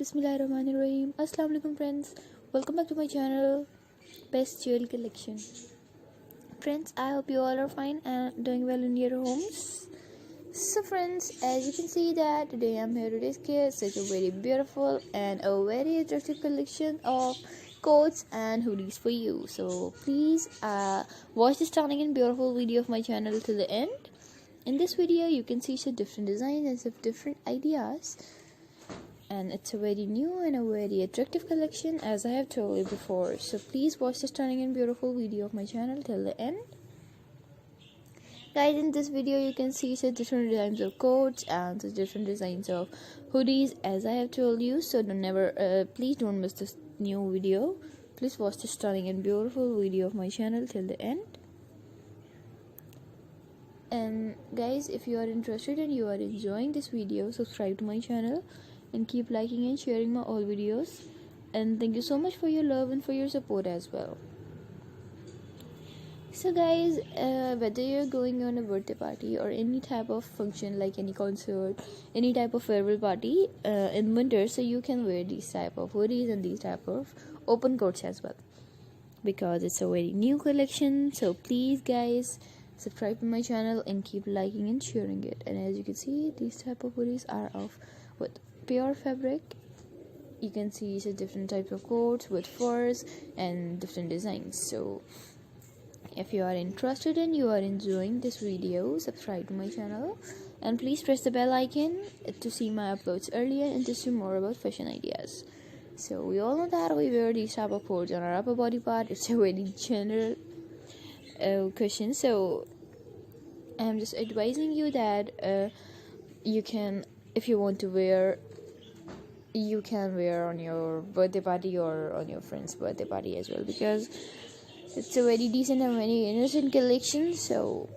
Bismillahirrahmanirrahim. Assalamu alaikum friends. Welcome back to my channel, Best Jewel Collection. Friends, I hope you all are fine and doing well in your homes. So friends, as you can see that today I'm here to discuss such a very beautiful and a very attractive collection of coats and hoodies for you. So please watch this stunning and beautiful video of my channel till the end. In this video you can see some different designs and some different ideas, and it's a very new and a very attractive collection as I have told you before. So please watch the stunning and beautiful video of my channel till the end. Guys, in this video you can see some different designs of coats and some different designs of hoodies as I have told you. So please don't miss this new video. Please watch the stunning and beautiful video of my channel till the end. And guys, if you are interested and you are enjoying this video, subscribe to my channel and keep liking and sharing my all videos. And thank you so much for your love and for your support as well. So guys, whether you're going on a birthday party or any type of function like any concert, any type of farewell party in winter, so you can wear these type of hoodies and these type of open coats as well, because it's a very new collection. So please guys, subscribe to my channel and keep liking and sharing it. And as you can see, these type of hoodies are of with pure fabric. You can see different types of coats with furs and different designs. So if you are interested and you are enjoying this video, subscribe to my channel and please press the bell icon to see my uploads earlier and to see more about fashion ideas. So we all know that we wear these type of coats on our upper body part. It's a very general question. So I'm just advising you that you can, if you want to wear, you can wear on your birthday party or on your friend's birthday party as well, because it's a very decent and very innocent collection. So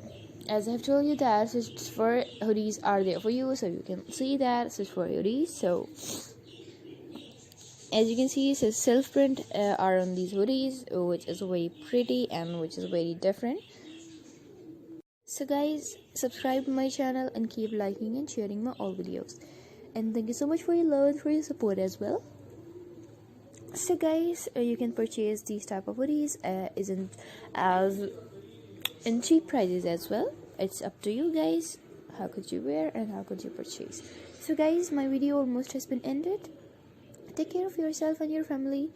as I've told you that such for hoodies are there for you, so you can see that such for hoodies. So as you can see, so self print are on these hoodies, which is very pretty and which is very different. So guys, subscribe to my channel and keep liking and sharing my all videos. And thank you so much for your love and for your support as well. So guys, you can purchase these type of hoodies isn't as in cheap prices as well. It's up to you guys. How could you wear and how could you purchase? So guys, my video almost has been ended. Take care of yourself and your family.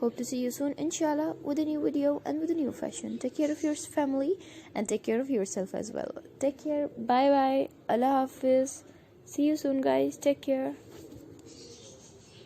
Hope to see you soon, inshallah, with a new video and with a new fashion. Take care of your family and take care of yourself as well. Take care. Bye bye. Allah Hafiz. See you soon guys. Take care.